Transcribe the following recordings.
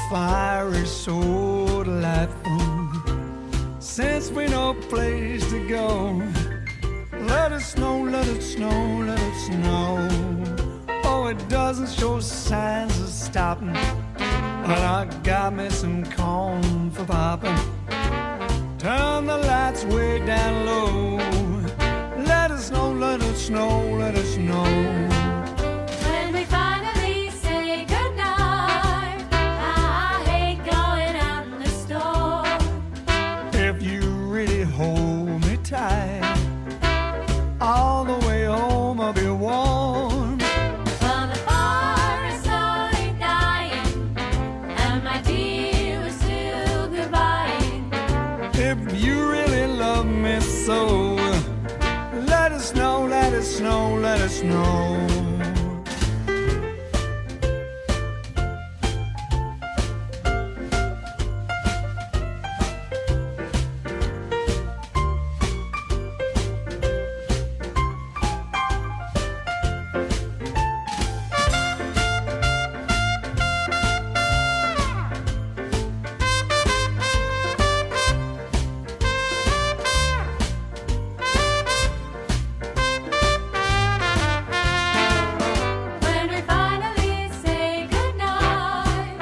fire is so delightful. Since we no place to go, let it snow, let it snow, let it snow. Oh, it doesn't show signs of stopping, but I got me some corn for popping. Turn the lights way down low. Let it snow, let it snow, let it snow. When we finally say goodnight, I hate going out in the storm. If you really hold me tight, all the way home I'll be warm. Well, the fire is slowly dying, and my dear, we're still goodbying. If you really love me so, let it snow, let it snow, let it snow. When we finally say goodnight,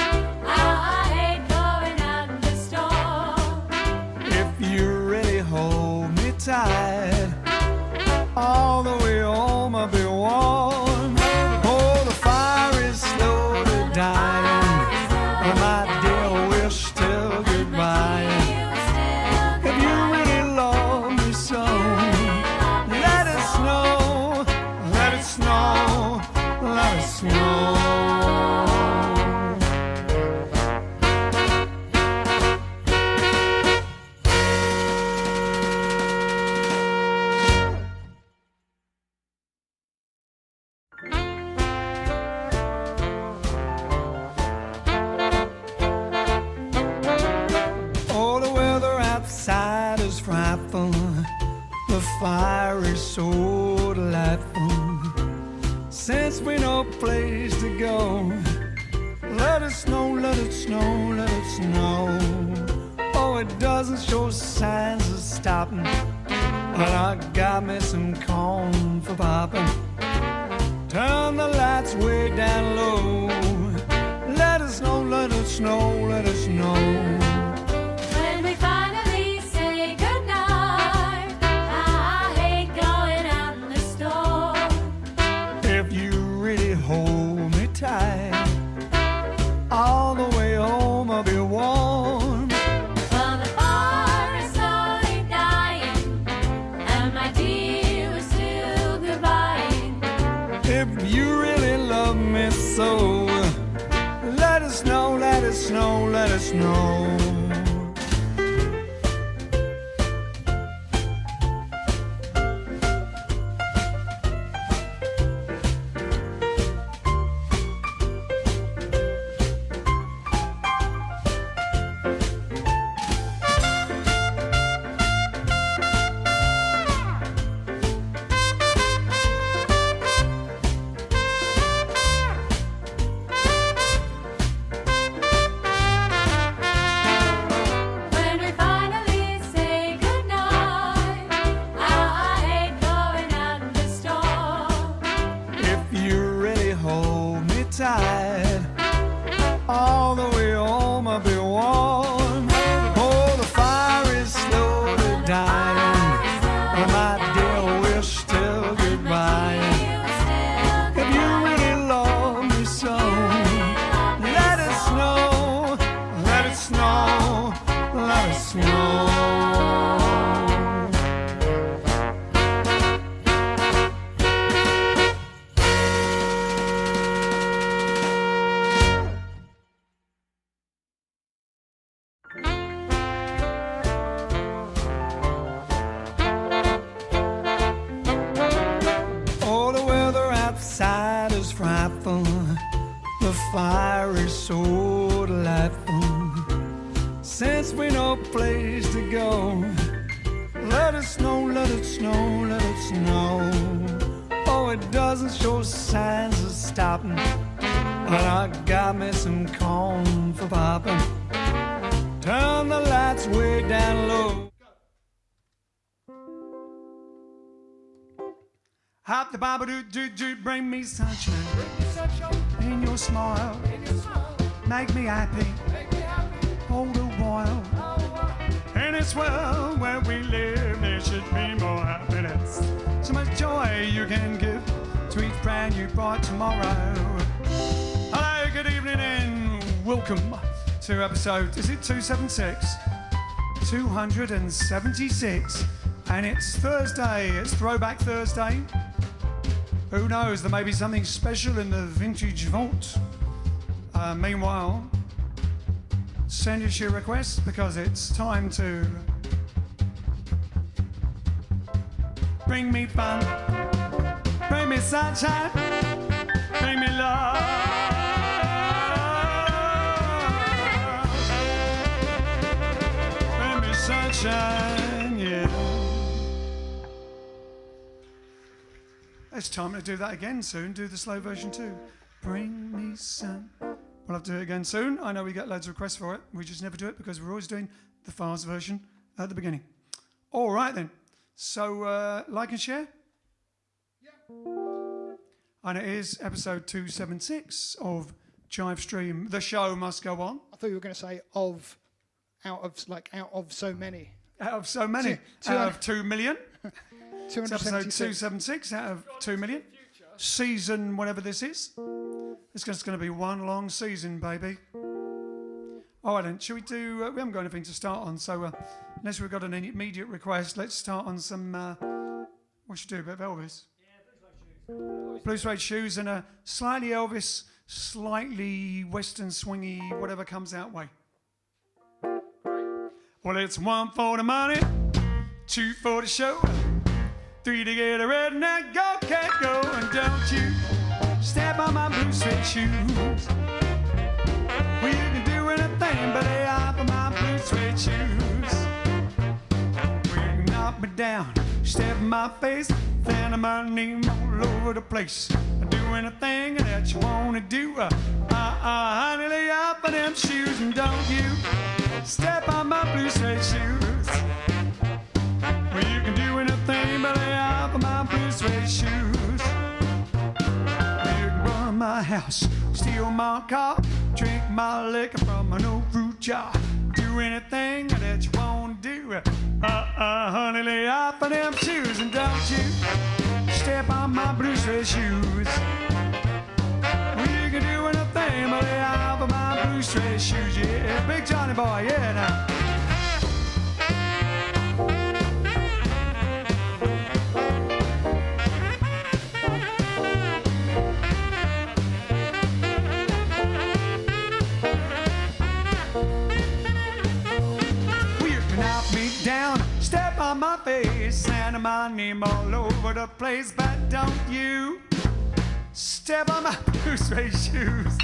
I hate going out in the storm. If you really hold me tight, all the way home I'll be warm. Oh, the fire is slowly dying, and my dear, we're still goodbye. If you really love me so, let it snow, let it snow, let it snow. Oh, the weather outside is frightful. The fire is so delightful. Since we no place to go, let it snow, let it snow, let it snow. Oh, it doesn't show signs of stopping, but I got me some corn for popping. Turn the lights way down low. Let it snow, let it snow, let it snow. When we finally say goodnight, I hate going out in the storm. If you really hold me tight, all the way home I'll be warm. Well, the fire is slowly dying, and my dear, we're still goodbying. If you really love me so, let it snow, let it snow, let it snow. When we finally say goodnight, I hate going out in the storm. If you really hold me tight, all the way home I'll be warm. Oh, the fire is slowly dying, and my dear, we're still goodbye. If you really love me so, let it snow, let it snow, let it snow. Oh, the weather outside is frightful. The fire is so delightful. Since we no place to go, let it snow, let it snow, let it snow. Oh, it doesn't show signs of stopping, And I got me some corn for popping. Turn the lights way down low. Hop the baba do, bring me sunshine. In your smile, make me happy. Hold a while. In this world where we live, there should be more happiness. So much joy you can give to each brand new bright tomorrow. Hello, good evening, and welcome to episode, is it 276? 276. And it's Thursday, it's Throwback Thursday. Who knows, there may be something special in the vintage vault. Meanwhile, send us your requests because it's time to bring me fun, bring me sunshine, bring me love. Bring me sunshine, yeah. It's time to do that again soon. Do the slow version too. Bring me sun. We'll have to do it again soon. I know we get loads of requests for it. We just never do it because we're always doing the fast version at the beginning. All right then. So like and share. Yeah. And it is episode 276 of JiveStream. The show must go on. I thought you were going to say out of so many. Out of so many. Out of 2 million. It's episode 276. 276 out of 2 million. Season, whatever this is. It's just going to be one long season, baby. All right, then. Shall we do... we haven't got anything to start on, so unless we've got an immediate request, let's start on some... what should we do? A bit of Elvis? Yeah, Blue Suede Shoes and a slightly Elvis, slightly Western swingy, whatever comes out way. Well, it's 1 for the money, 2 for the show, 3 to get a redneck, go, can't go, and don't you step on my blue suede shoes. Well, you can do anything but lay off of my blue suede shoes. Well, you can knock me down, step in my face, then my name all over the place. Do anything that you want to do. Honey, lay off of them shoes, and don't you step on my blue suede shoes. Well, you can do anything but lay off of my blue suede shoes. Well, you can run my house, steal my car, drink my liquor from an old fruit jar. Do anything that you want to do. Honey, lay off of them shoes, and don't you step on my blue suede shoes. Well, you can do anything but lay off of my blue suede shoes. Yeah, Big Johnny boy, yeah, now. Down, step on my face, and my name all over the place, but don't you step on my blue suede shoes.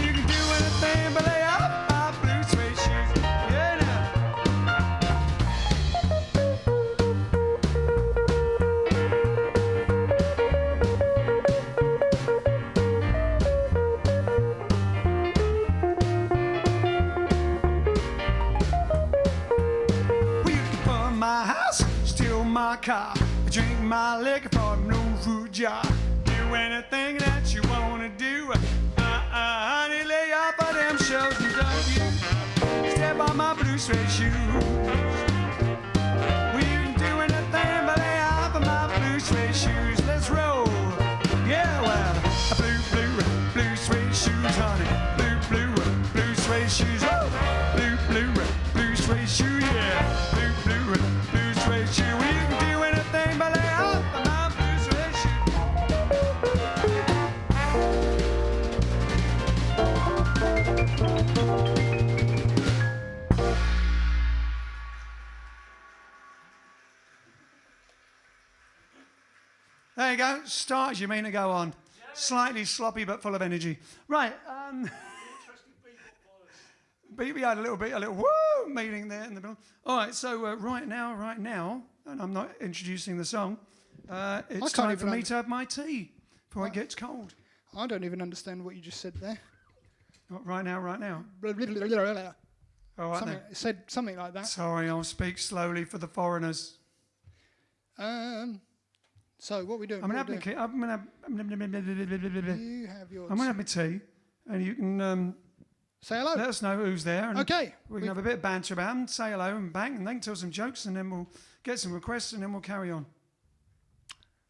You can do anything but lay off my blue suede shoes. Yeah, now. My house, steal my car, drink my liquor from no food jar. Do anything that you wanna do. Honey, lay off of them shows, and don't you step on my blue suede shoes. We can do anything but lay off of my blue suede shoes. Let's roll. Yeah, well, blue suede shoes, honey. Blue suede shoes. Oh, blue suede shoes, yeah. Blue suede shoe. We can do anything but lay off of my blue suede shoe. There you go. Start as you mean to go on. Slightly sloppy but full of energy. Right. We had a little woo meeting there in the middle. All right, so right now, and I'm not introducing the song, it's time for me to have my tea before it gets cold. I don't even understand what you just said there. Not right now, right now. Something, All right then. it said something like that. Sorry, I'll speak slowly for the foreigners. So what are we doing? I'm gonna What have are we my doing? You have yours. I'm gonna have my tea, and you can Say hello. let us know who's there. And Okay. we can have a bit of banter about them, say hello and bang, and they can tell some jokes, and then we'll get some requests, and then we'll carry on.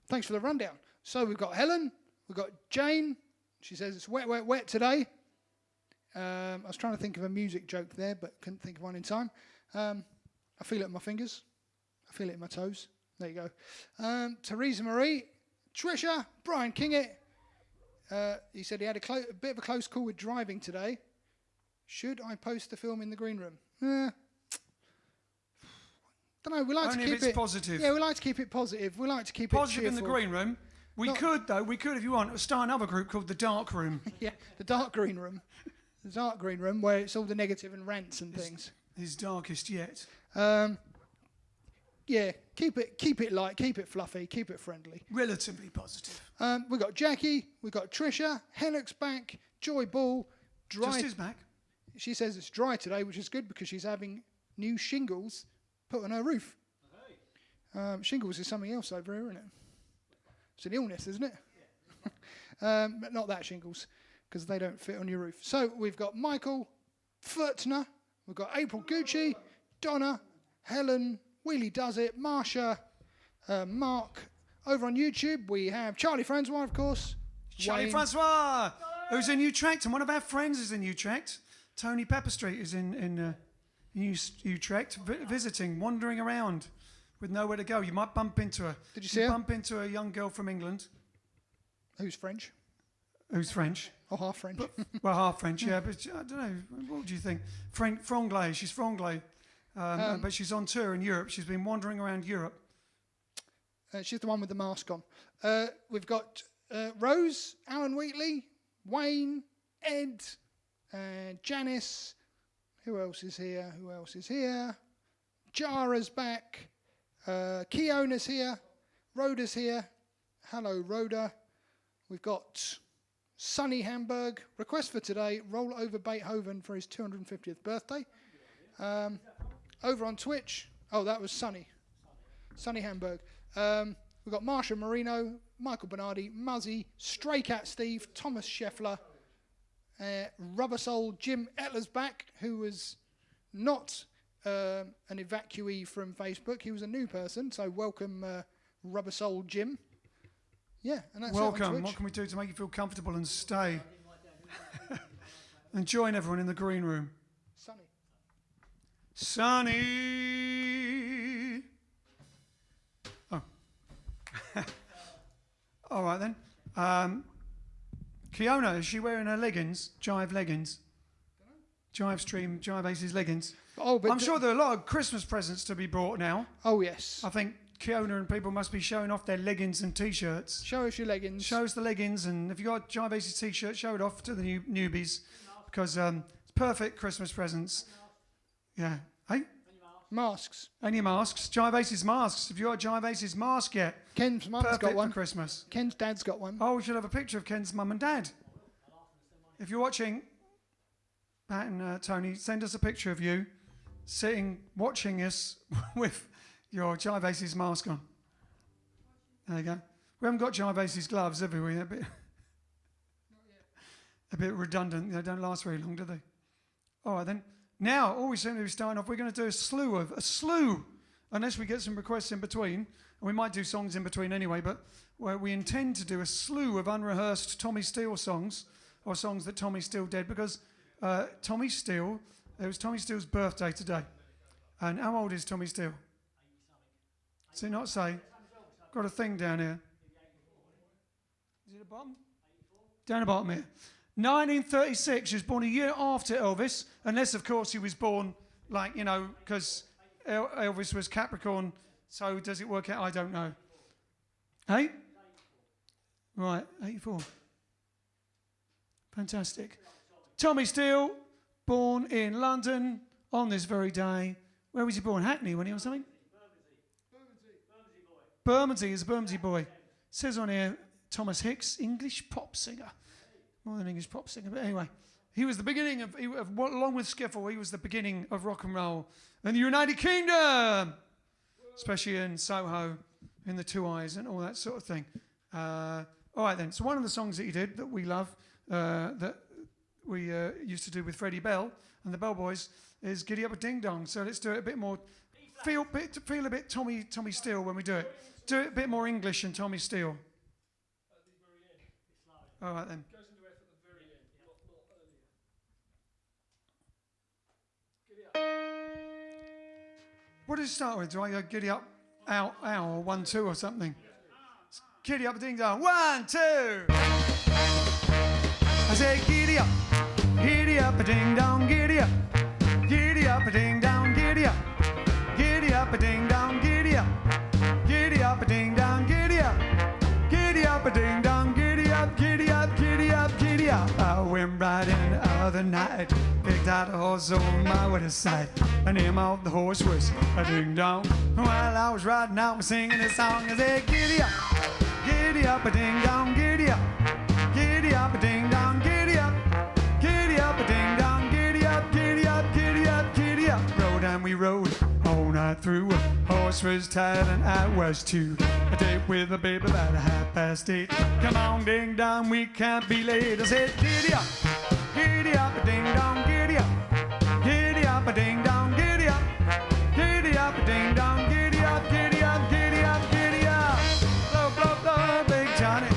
Thanks for the rundown. So we've got Helen, we've got Jane. She says it's wet, wet, wet today. I was trying to think of a music joke there, but couldn't think of one in time. I feel it in my fingers. I feel it in my toes. There you go. Teresa Marie, Trisha, Brian Kingett. He said he had a bit of a close call with driving today. Should I post the film in the green room? Don't know. We like Only to if keep it's positive. Yeah, we like to keep it positive. We like to keep Positive it in the cheerful. green room. We Not- could, though. We could, if you want, start another group called the Dark Room. Yeah, the dark green room. The dark green room where it's all the negative and rants and things. His darkest yet. Yeah, keep it light, keep it fluffy, keep it friendly. Relatively positive. We've got Jackie, we've got Trisha, Hennock's back, Joy Ball, dry. Just his back. She says it's dry today, which is good because she's having new shingles put on her roof. Shingles is something else over here, isn't it? It's an illness, isn't it? But not that shingles, because they don't fit on your roof. So we've got Michael Furtner, we've got April Gucci, Donna, Helen, Wheelie Does It, Marsha, Mark. Over on YouTube, we have Charlie Francois, of course. Charlie Wayne. Francois, who's in Utrecht, and one of our friends is in Utrecht. Tony Pepperstreet is in Utrecht, visiting, wandering around with nowhere to go. You might bump into her. Did you see her? Bump into a young girl from England Who's French? who's French. Or half French. Well, half French, yeah, but I don't know. What do you think? Franglais, she's Franglais. But she's on tour in Europe. She's been wandering around Europe. She's the one with the mask on. We've got Rose, Alan Wheatley, Wayne, Ed, Janice. Who else is here? Who else is here? Jara's back. Keona's here. Rhoda's here. Hello, Rhoda. We've got Sonny Hamburg. Request for today, roll over Beethoven for his 250th birthday. Over on Twitch. Oh, that was Sonny. Sonny Hamburg. We've got Marsha Marino, Michael Bernardi, Muzzy, Stray Cat Steve, Thomas Scheffler, Rubber Soul Jim Etler's back, who was not an evacuee from Facebook. He was a new person, so welcome Rubber Soul Jim. Yeah, and that's it on Welcome. Twitch. What can we do to make you feel comfortable and stay? And join everyone in the green room. Sonny. Sonny. Oh. All right then. Keona, is she wearing her leggings? Jive leggings? JiveStream, Jive Aces leggings? Oh, but I'm sure there are a lot of Christmas presents to be brought now. Oh, yes. I think Keona and people must be showing off their leggings and T-shirts. Show us your leggings. Show us the leggings, and if you've got a Jive Aces T-shirt, show it off to the newbies, because it's perfect Christmas presents. Yeah. Hey? Masks. And your masks. Jive Aces masks. If you've got a Jive Aces mask yet, Ken's mum's perfect got one. for Christmas. Ken's dad's got one. Oh, we should have a picture of Ken's mum and dad. If you're watching, Pat and Tony, send us a picture of you sitting, watching us with your Jive Aces mask on. There you go. We haven't got Jive Aces gloves, have we? A bit redundant. They don't last very long, do they? All right then. Now, all we seem to be starting off, we're going to do a slew, unless we get some requests in between. And we might do songs in between anyway, but we intend to do a slew of unrehearsed Tommy Steele songs, or songs that Tommy Steele did, because Tommy Steele, it was Tommy Steele's birthday today. And how old is Tommy Steele? Does it not say? Got a thing down here. Is it the bottom? Down the bottom here. 1936, he was born a year after Elvis, unless, of course, he was born, like, because Elvis was Capricorn, so does it work out? I don't know. Hey? Right, 84. Fantastic. Tommy Steele, born in London on this very day. Where was he born? Hackney, when he was something? Bermondsey is a Bermondsey boy. It says on here, Thomas Hicks, English pop singer. More than English pop singer, but anyway. He was the beginning of along with skiffle, he was the beginning of rock and roll in the United Kingdom, especially in Soho, in the Two Eyes and all that sort of thing. All right then, so one of the songs that he did that we love, that we used to do with Freddie Bell and the Bell Boys is Giddy Up a Ding Dong. So let's do it a bit more, feel a bit Tommy Steele when we do it. Do it a bit more English than Tommy Steele. All right then. What does it start with? Do I go giddy up, ow, ow, or 1, 2 or something? Giddy up, ding dong, 1, 2. I say giddy up a ding dong, giddy up a ding dong, giddy up a ding dong, giddy up a ding dong, giddy up a ding dong, giddy up, giddy up, giddy up, giddy up. I went riding the other night, picked out a horse on my way to sight. The name of the horse was a ding dong. While I was riding out, I was singing this song. I said, giddy up a ding dong, giddy up a ding dong, giddy up a ding dong, giddy up, giddy up, giddy up, giddy up. Rode and we rode all night through. Horse was tired and I was too. A date with a baby about 8:30. Come on, ding dong, we can't be late. I said, giddy up a ding dong, giddy up a ding dong, giddy up a ding dong, giddy up, giddy up, giddy up, giddy up. Blow, blow, blow, Big Johnny.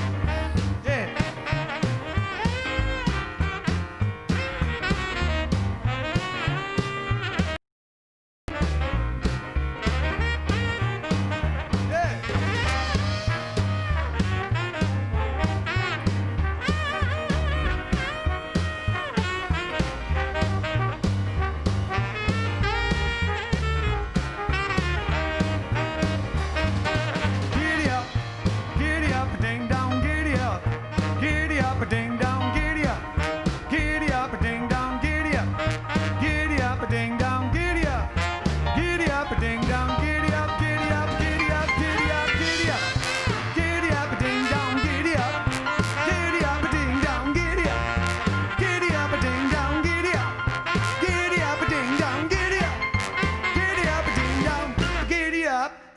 Yeah.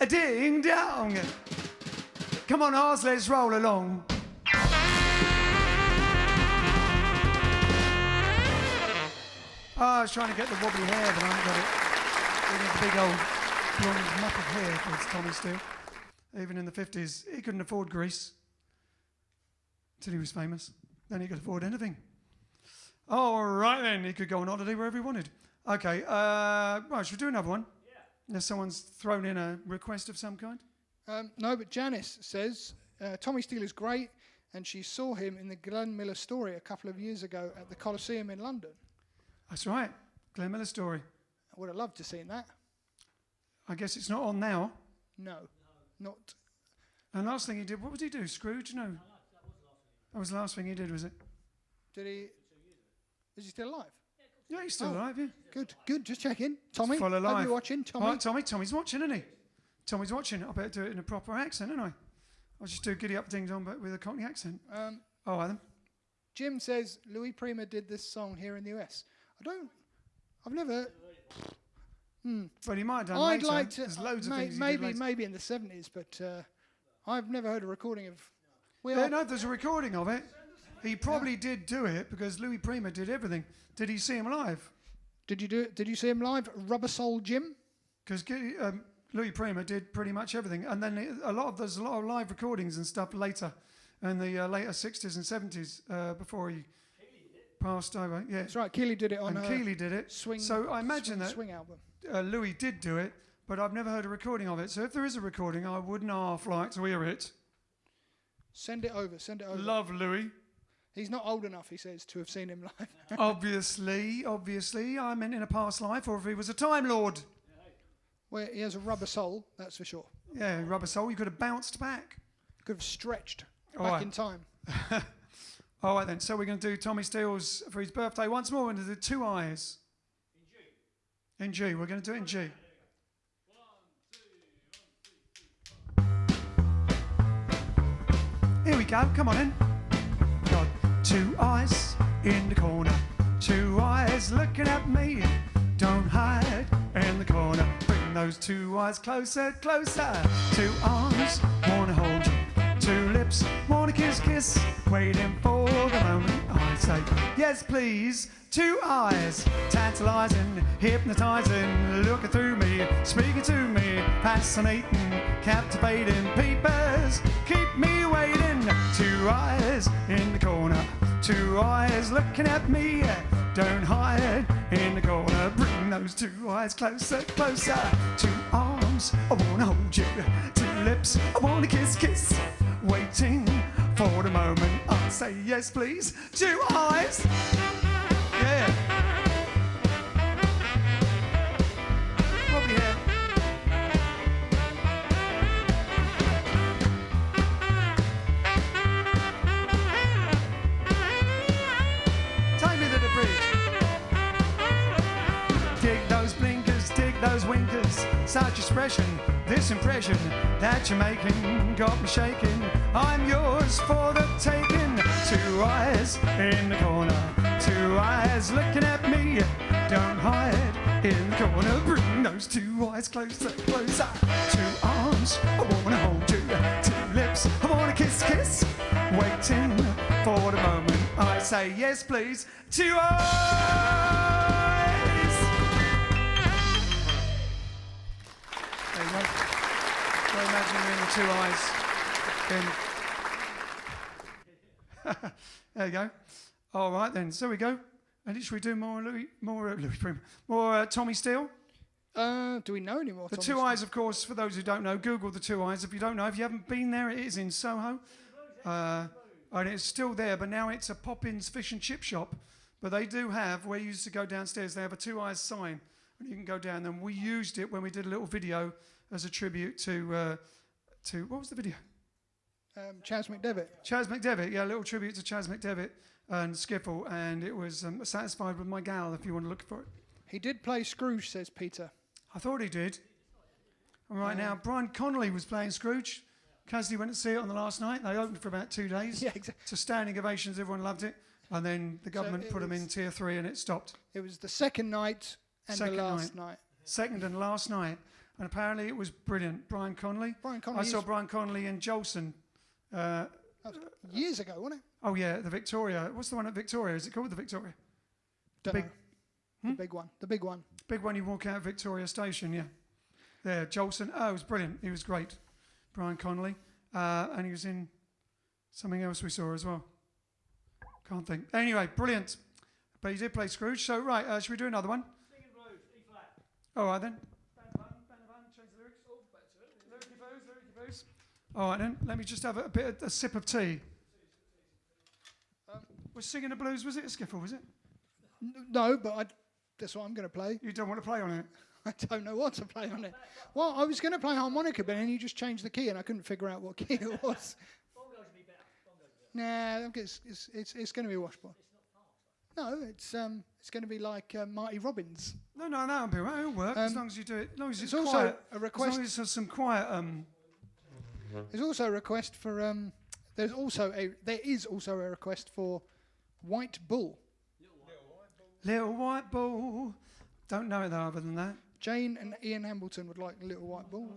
Ding dong. Come on, horse, let's roll along. I was trying to get the wobbly hair, but I haven't got it. We need the big old blonde mop of hair for Tommy Steele. Even in the 50s, he couldn't afford grease until he was famous. Then he could afford anything. All right then, he could go on holiday wherever he wanted. Okay, right, should we do another one? Unless someone's thrown in a request of some kind? No, but Janice says Tommy Steele is great, and she saw him in the Glenn Miller Story a couple of years ago at the Coliseum in London. That's right, Glenn Miller Story. I would have loved to seen that. I guess it's not on now. No, not. And last thing he did, what did he do? Scrooge? No. That was the last thing he did, was it? Did he? Is he still alive? Yeah, he's still alive, yeah. Good, just checking. Tommy, full alive. are you watching? Tommy? Right, Tommy's watching, isn't he? Tommy's watching. I better do it in a proper accent, don't I? I'll just do Giddy Up Ding Dong, but with a Cockney accent. All right, then. Jim says Louis Prima did this song here in the US. I've never... But he might have done I'd later. like to... There's loads of things he did later. Maybe in the 70s, but I've never heard a recording of... No, there's a recording of it. He probably did do it because Louis Prima did everything. Did he see him live? Did you do it? Did you see him live? Rubber Soul Jim? Because Louis Prima did pretty much everything, and then there's a lot of live recordings and stuff later, in the later 60s and 70s before he passed over. Yeah, that's right. Keeley did it on. And Keeley did it. Swing. So I imagine that swing album. Louis did do it, but I've never heard a recording of it. So if there is a recording, I wouldn't half like to hear it. Send it over. Send it over. Love Louis. He's not old enough, he says, to have seen him live. Obviously, I meant in a past life, or if he was a Time Lord. Well, he has a rubber soul, that's for sure. Yeah, rubber soul. You could have bounced back. Could have stretched back in time. All right, then. So we're going to do Tommy Steele's for his birthday once more. We're going to do Two Eyes. In G. We're going to do it in G. Here we go. go. Come on in. Got two eyes in the corner, two eyes looking at me. Don't hide in the corner. Bring those two eyes closer, closer. Two arms wanna hold you, two lips wanna kiss. Waiting for the moment I say yes, please. Two eyes, tantalizing, hypnotizing, looking through me, speaking to me, fascinating, captivating. Peepers keep me waiting. Two eyes in the corner, two eyes looking at me. Don't hide in the corner. Bring those two eyes closer, closer. Two arms, I wanna hold you. Two lips, I wanna kiss. Waiting for the moment I say yes, please. Two eyes. Yeah. Lovely hair. Take me to the bridge. Dig those blinkers, dig those winkers. Such expression, this impression that you're making got me shaking. I'm yours for the taking. Two eyes in the corner, two eyes looking at me. Don't hide in the corner. Bring those two eyes closer, closer. Two arms, I wanna hold you. Two lips, I wanna kiss. Waiting for the moment I say yes, please. Two eyes. There you go. So imagine you're in the two eyes. There you go. All right then. So we go. And should we do more Tommy Steele? Do we know any more? The Two Eyes, of course. For those who don't know, Google the Two Eyes. If you don't know, if you haven't been there, it is in Soho, and it's still there. But now it's a Poppins fish and chip shop. But they do have, where you used to go downstairs, they have a Two Eyes sign, and you can go down. And we used it when we did a little video as a tribute to what was the video? Chas McDevitt. Chas McDevitt, yeah, a little tribute to Chas McDevitt and Skiffle, and it was Satisfied with My Gal, if you want to look for it. He did play Scrooge, says Peter. I thought he did. All right, now, Brian Connolly was playing Scrooge. Cassidy went to see it on the last night. They opened for about 2 days. Yeah, exactly. To standing ovations, everyone loved it. And then the government put them in tier 3 and it stopped. It was the second night and the last night. Second and last night. And apparently it was brilliant. Brian Connolly. I saw Brian Connolly in Jolson. That was years ago, wasn't it? Oh, yeah, the Victoria. What's the one at Victoria? Is it called the Victoria? Don't know. The big one. The big one. Big one you walk out of Victoria Station, yeah. There, Jolson. Oh, it was brilliant. He was great. Brian Connolly. And he was in something else we saw as well. Can't think. Anyway, brilliant. But he did play Scrooge. So, right, should we do another one? Singing blues, E flat. All right, then. Bang the button, change the lyrics. Oh, back to it. Lyricy booze. All right, then. Let me just have a sip of tea. Was Singing the Blues, was it a skiffle, was it? No, but that's what I'm going to play. You don't want to play on it? I don't know what to play on it. Well, I was going to play harmonica, but then you just changed the key, and I couldn't figure out what key it was. Bongos would be better. Nah, it's going to be washboard. No, it's going to be like Marty Robbins. No, it'll be right. It'll work as long as you do it. As long as it's also quiet. a request. As long as there's some quiet. There's also a request for. There is also a request for White Bull. Little White Bull. Don't know it though, other than that. Jane and Ian Hambleton would like Little White Bull.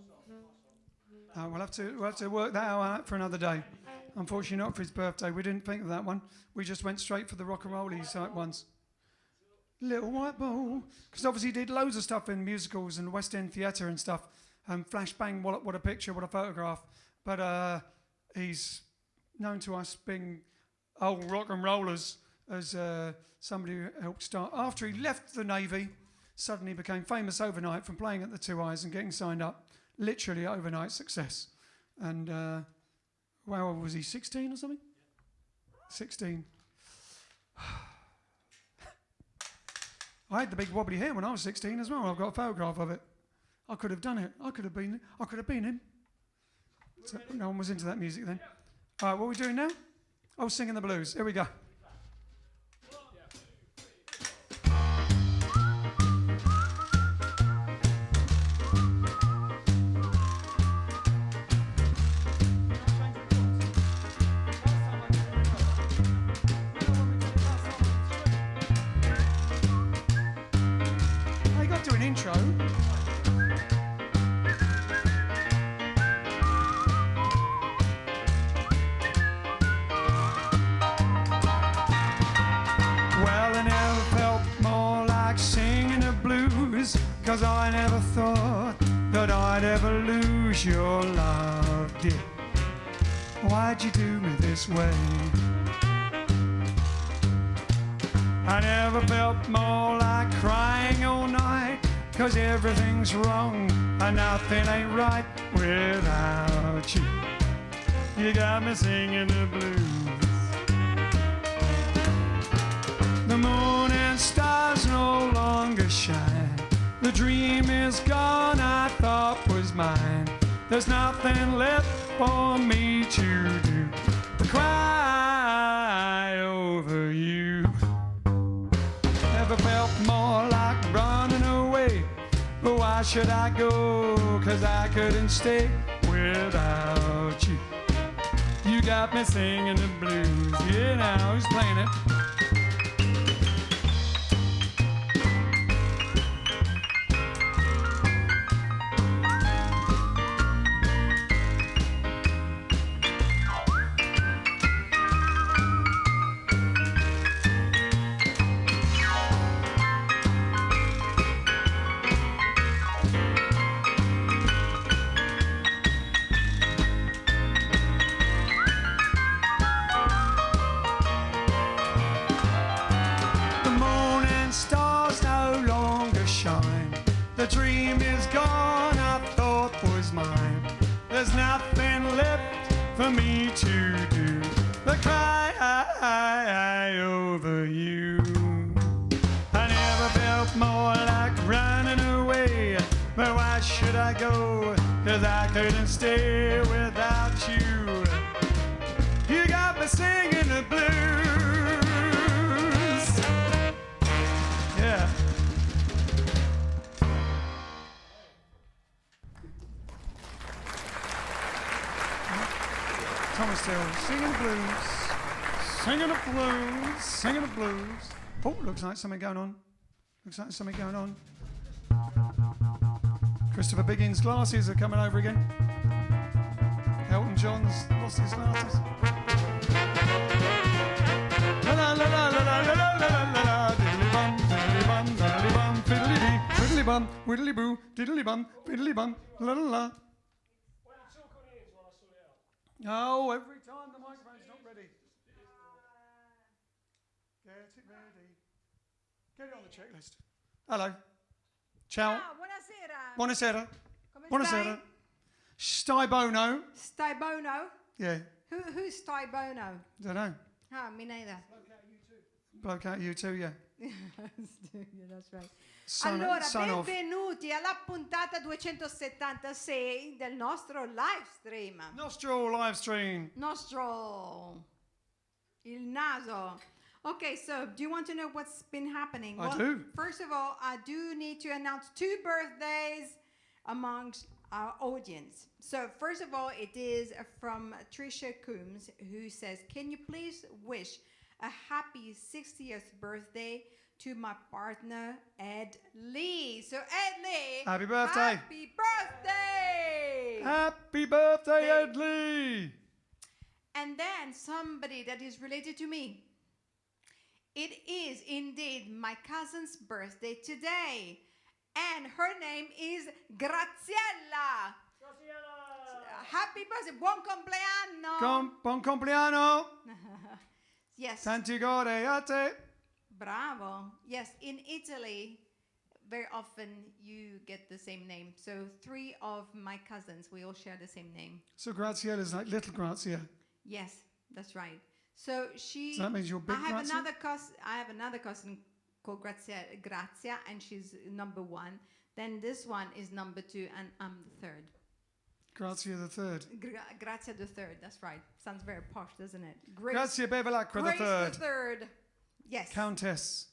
We'll have to work that out for another day. Unfortunately, not for his birthday. We didn't think of that one. We just went straight for the rock and rolly ones. Little White Bull, because obviously he did loads of stuff in musicals and West End theatre and stuff. Flash bang, what a picture, what a photograph. But he's known to us being old rock and rollers as somebody who helped start. After he left the Navy, suddenly became famous overnight from playing at the Two Eyes and getting signed up. Literally overnight success. And how old was he, 16 or something? 16. I had the big wobbly hair when I was 16 as well. I've got a photograph of it. I could have done it. I could have been him. So no one was into that music then. All right, what are we doing now? Oh, Singing the Blues. Here we go. intro. Well, I never felt more like singing the blues, 'cause I never thought that I'd ever lose your love, dear. Why'd you do me this way? I never felt more like crying all night, 'cause everything's wrong and nothing ain't right without you. You got me singing the blues. The moon and stars no longer shine. The dream is gone I thought was mine. There's nothing left for me to do but cry over you. Never felt more like running away, but why should I go? 'Cause I couldn't stay without you. You got me singing the blues. Yeah, now who's playing it? The dream is gone I thought was mine. There's nothing left for me to do but cry over you. I never felt more like running away, but why should I go? 'Cause I couldn't stay without you. You got me singing the blues. Yeah. Thomas Hill, singing the blues, singing the blues, singing the blues. Oh, looks like something going on. Looks like something going on. Christopher Biggins' glasses are coming over again. Elton John's lost his glasses. La la la la la la la la la la. Diddly bum, diddly bum, diddly bum, fiddly dee, fiddly bum, widdly boo, diddly bum, fiddly bum, la la la. Oh, every time the microphone's not ready. Get it ready. Get it on the checklist. Hello. Ciao. Ah, buonasera. Buonasera. Come Buonasera. Stai bono. Stai bono? Yeah. Who's Stai bono? Don't know. Ah, me neither. Bloke out you too, yeah. Yeah, that's right. Son, Allora, son of. benvenuti alla puntata 276 del nostro live stream. Nostril live stream. Il naso. Okay, so do you want to know what's been happening? I do. First of all, I do need to announce 2 birthdays amongst our audience. So first of all, it is from Trisha Coombs, who says, can you please wish a happy 60th birthday to my partner, Ed Lee. So Ed Lee. Happy birthday. Happy birthday. Happy birthday, Ed Lee. And then somebody that is related to me. It is indeed my cousin's birthday today. And her name is Graziella. Happy birthday. Buon compleanno. Buon compleanno. Yes. Tanti gore a te. Bravo. Yes, in Italy, very often you get the same name. So 3 of my cousins, we all share the same name. So Graziella is like little Grazia. Yes, that's right. So she. So that means you're big I have Grazia? another cousin called Grazia, and she's number 1. Then this one is number 2, and I'm the 3rd. Grazia the third. Grazia the 3rd. That's right. Sounds very posh, doesn't it? Grazia Bevilacqua the Grace third. the 3rd. Yes. Countess.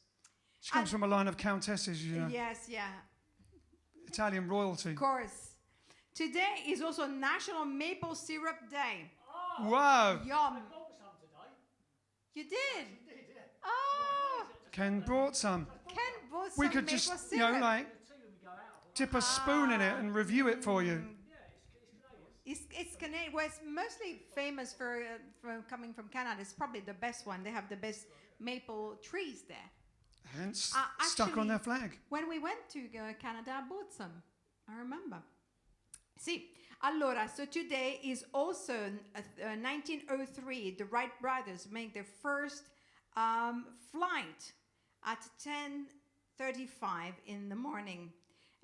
She comes from a line of countesses, you know. Yes, yeah. Italian royalty. Of course. Today is also National Maple Syrup Day. Wow. Yum. I bought some today. You did? Did, yeah. Oh, Ken brought some. Ken bought We some could maple just, syrup. you know, like The tea when we go out. dip a spoon in it and review it for you. It's Canadian. Well, it's mostly famous for coming from Canada. It's probably the best one. They have the best maple trees there. Hence, stuck on their flag. When we went to Canada, I bought some. I remember. See, allora, so today is also 1903. The Wright brothers make their first flight at 10:35 in the morning.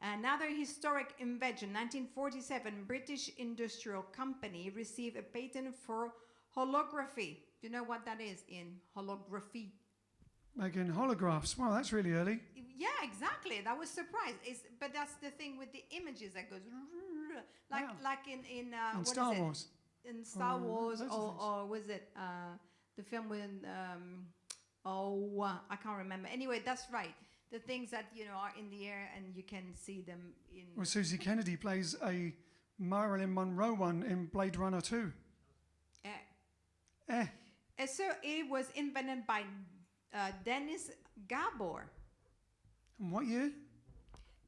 Another historic invention, 1947, British Industrial Company received a patent for holography. Do you know what that is in holography? Making holographs. Wow, that's really early. Yeah, exactly. That was surprised. But that's the thing with the images that goes like in what Star is it? Wars. In Star Wars, loads of things. or was it the film with I can't remember. Anyway, that's right. The things that are in the air and you can see them in. Well, Susie Kennedy plays a Marilyn Monroe one in Blade Runner 2. So it was invented by Dennis Gabor. And what year?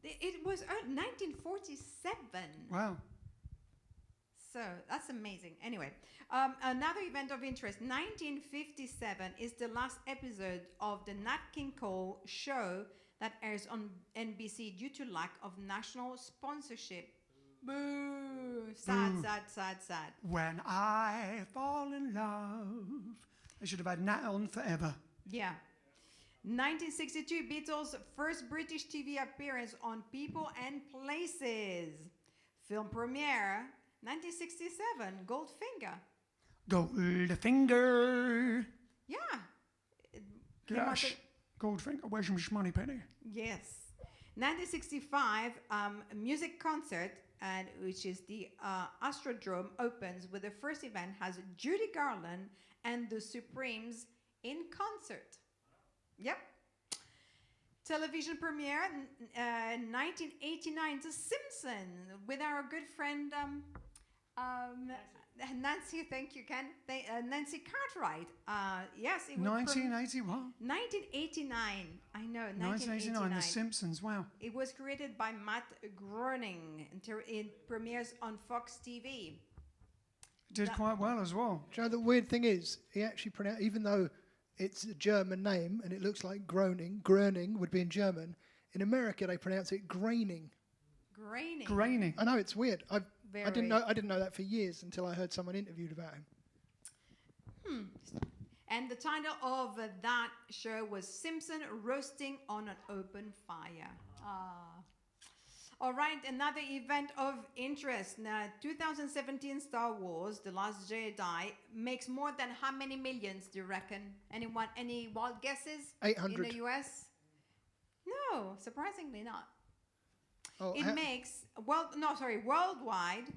It was 1947. Wow. So that's amazing. Anyway, another event of interest. 1957 is the last episode of the Nat King Cole show that airs on NBC due to lack of national sponsorship. Boo! Sad, Boo. sad, sad, sad. When I fall in love. They should have had Nat on forever. Yeah. 1962, Beatles' first British TV appearance on People and Places. Film premiere, 1967, Goldfinger. Goldfinger. Yeah. It came out Gosh. Goldfinger, where's my money penny? Yes. 1965, a music concert, which is the Astrodrome, opens with the first event has Judy Garland and the Supremes in concert. Yep. Television premiere, 1989, The Simpsons, with our good friend Nancy. Thank you, Ken. Nancy Cartwright. Yes, it was 1981. 1989. I know. 1989. The Simpsons. Wow. It was created by Matt Groening. It premieres on Fox TV. Did quite well as well. Do you know the weird thing is, he actually pronounced, even though it's a German name and it looks like groaning would be in German. In America, they pronounce it graining. Graining. Graining. I know, it's weird. I didn't Very. know that for years until I heard someone interviewed about him. And the title of that show was Simpson Roasting on an Open Fire. All right, another event of interest. Now, 2017 Star Wars, The Last Jedi, makes more than how many millions, do you reckon? Anyone, any wild guesses? 800. In the US? No, surprisingly not. Oh, It makes, worldwide,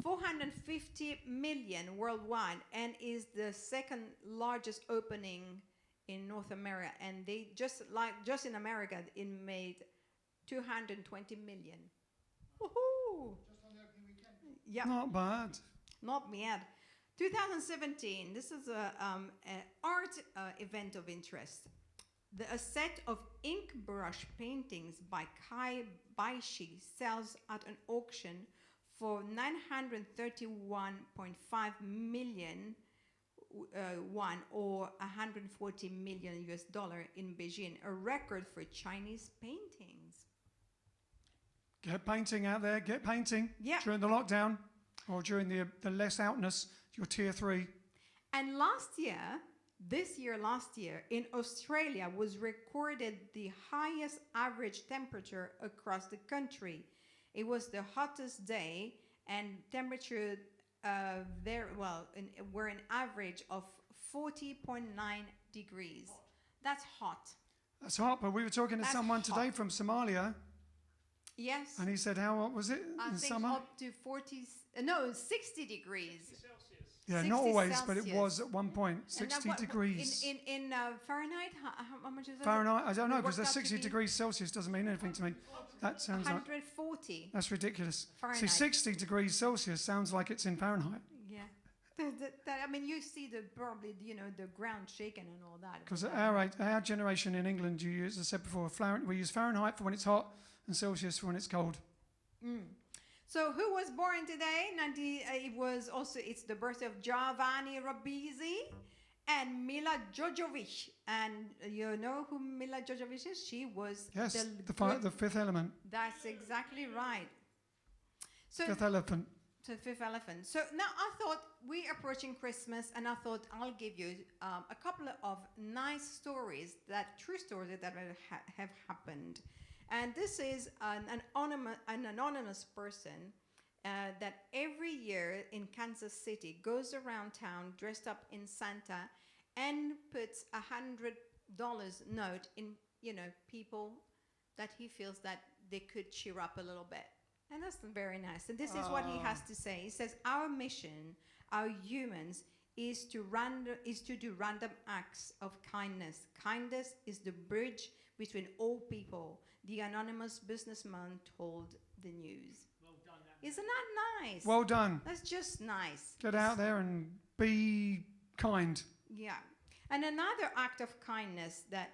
450 million worldwide, and is the second largest opening in North America. And they just in America, it made 220 million. Woohoo! Just on the opening weekend. Yeah. Not bad. Not bad. 2017. This is an art event of interest. A set of ink brush paintings by Kai Baishi sells at an auction for 931.5 million won, or 140 million US dollar in Beijing, a record for Chinese paintings. Get painting out there. Get painting. Yeah. During the lockdown or during the less outness, your tier 3. And this year, in Australia was recorded the highest average temperature across the country. It was the hottest day, and temperature were an average of 40.9 degrees. That's hot. That's hot, but we were talking to That's someone hot. today from Somalia, Yes. and he said, how hot was it I in think summer? up to 60 degrees. Yeah, 60 not always, but it Celsius. was at one point, And 60 what- degrees. In Fahrenheit, how much is that? Fahrenheit, I don't know, because Worked that's out to 60 be degrees Celsius doesn't mean anything to me. That sounds like, 140. that's ridiculous. See, Fahrenheit. 60 degrees Celsius sounds like it's in Fahrenheit. Yeah. I mean, you see the ground shaking and all that. Because our generation in England, as I said before, we use Fahrenheit for when it's hot and Celsius for when it's cold. So who was born today? It's the birthday of Giovanni Ribisi and Mila Jojovic. And you know who Mila Jojovic is? She was Yes, the fifth element. That's exactly right. So Fifth elephant. the fifth elephant. So now I thought we're approaching Christmas, and I thought I'll give you a couple of nice stories, true stories that have happened. And this is an anonymous person that every year in Kansas City goes around town dressed up in Santa and puts $100 note in, people that he feels that they could cheer up a little bit. And that's very nice. And this is what he has to say. He says, our mission, our humans, is to do random acts of kindness. Kindness is the bridge between all people. The anonymous businessman told the news. Well done, Isn't that nice? Well done. That's just nice. Get out there and be kind. Yeah. And another act of kindness that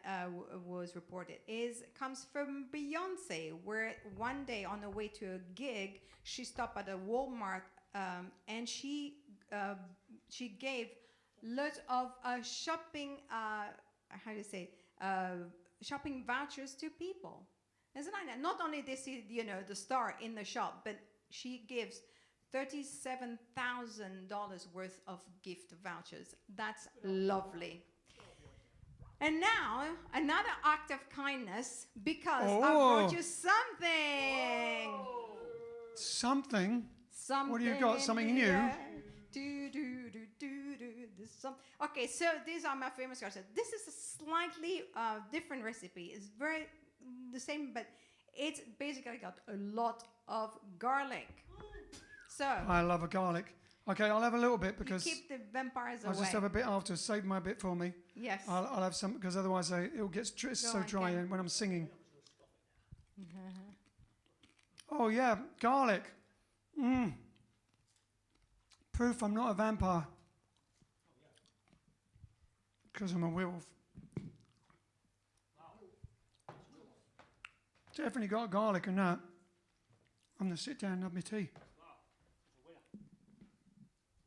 was reported comes from Beyonce, where one day on the way to a gig, she stopped at a Walmart and she gave lots of shopping shopping vouchers to people. Isn't that? Not only they see the star in the shop, but she gives $37,000 worth of gift vouchers. That's lovely. And now, another act of kindness, because I brought you something. Something? Something. What do you got? Something new? Okay, so these are my famous recipes. This is a slightly different recipe. It's very the same, but it's basically got a lot of garlic. So I love a garlic. Okay, I'll have a little bit because keep the vampires I'll away. just have a bit after. Save my bit for me. Yes. I'll have some because otherwise it'll get it's so on, dry Ken. when I'm singing. Oh yeah, garlic. Proof I'm not a vampire. Because I'm a werewolf. Definitely got garlic in that. I'm going to sit down and have my tea.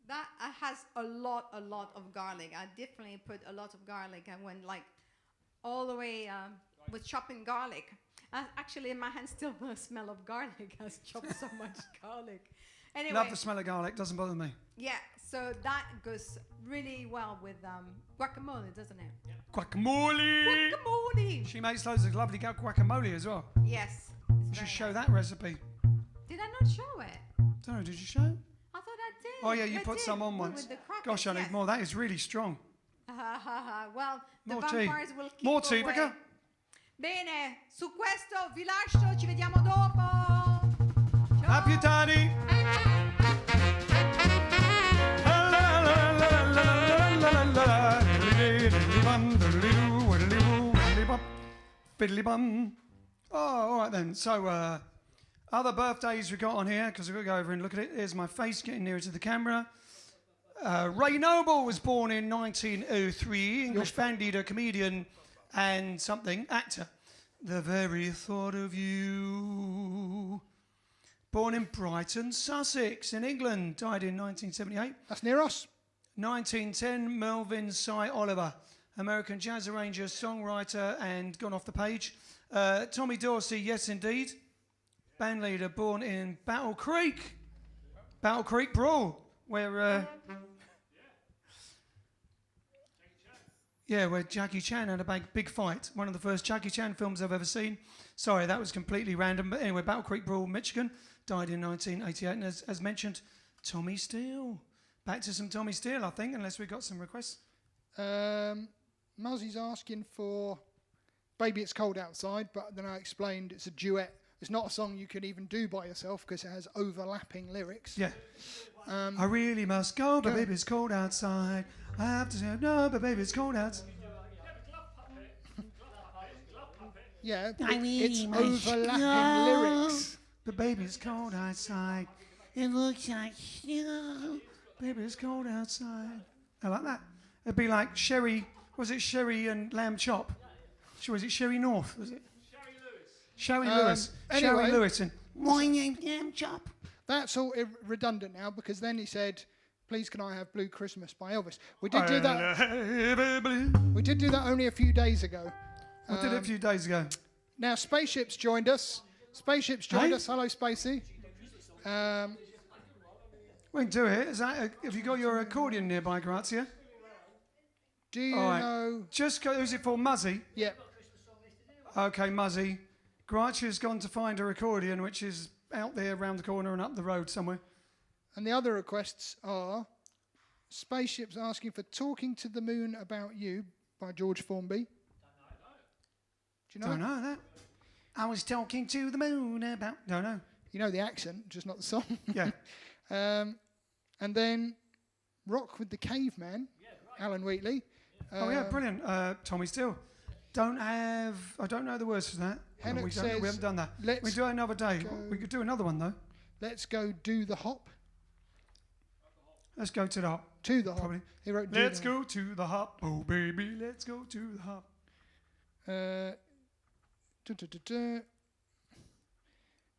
That has a lot of garlic. I definitely put a lot of garlic. I went all the way with chopping garlic. Actually, my hands still smell of garlic. I chopped so much garlic. Anyway, Love the smell of garlic. Doesn't bother me. yeah. So that goes really well with guacamole, doesn't it? Yeah. Guacamole! Guacamole. She makes loads of lovely guacamole as well. Yes. You It's should very show nice. that recipe. Did I not show it? Don't know, did you show it? I thought I did. Oh yeah, you I put did. some on With once. the crackers, Gosh, I need yes. more. That is really strong. Well, the More tea. vampires will keep More tea, away. Becca. Bene, su questo vi lascio, ci vediamo dopo. Ciao. Happy daddy. Fiddly-bum. Oh, all right then. So, other birthdays we got on here, because we've got to go over and look at it. There's my face getting nearer to the camera. Ray Noble was born in 1903, English band leader, comedian, and actor. The very thought of you. Born in Brighton, Sussex, in England, died in 1978. That's near us. 1910, Melvin Cy Oliver, American jazz arranger, songwriter, and gone off the page. Tommy Dorsey, yes indeed. Band leader, born in Battle Creek Brawl, where where Jackie Chan had a big fight. One of the first Jackie Chan films I've ever seen. Sorry, that was completely random. But anyway, Battle Creek Brawl, Michigan, died in 1988. And as mentioned, Tommy Steele. Back to some Tommy Steele, I think, unless we've got some requests. Muzzy's asking for Baby It's Cold Outside, but then I explained it's a duet. It's not a song you can even do by yourself because it has overlapping lyrics. Yeah. I really must go, but baby, it's cold outside. I have to say no, but baby, it's cold outside. Yeah, I really it's must overlapping go. lyrics. But baby, it's cold outside. It looks like snow. Baby, it's cold outside. I like that. It'd be like Sherry. Was it Sherry and Lamb Chop? Was it Sherry North? Was it? Sherry Lewis. Anyway. Sherry Lewis and My name's Lamb Chop. That's all redundant now because then he said, "Please, can I have Blue Christmas" by Elvis? We did do that. We did do that only a few days ago. We did it a few days ago. Now, Spaceship's joined us. Spaceship's joined us. Hello, Spacey. We can do it. Have you got your accordion nearby, Grazia? Do you All right. know? Just go. Who's it for? Muzzy? Yeah. Okay, Muzzy. Grazia's gone to find her accordion, which is out there around the corner and up the road somewhere. And the other requests are Spaceship's asking for "Talking to the Moon About You" by George Formby. Do you know Don't it? know that. I was talking to the moon about... Don't know. You know the accent, just not the song. Yeah. And then "Rock with the Caveman," Alan Wheatley. Oh, yeah, brilliant. Tommy Steele. I don't know the words to that. Hennock we says, haven't done that. "Let's We do it another day. go- We could do another one, though. Let's go do the hop. Let's go to the hop. To the hop. Probably. He wrote do Let's the hop. go to the hop. Oh, baby, let's go to the hop.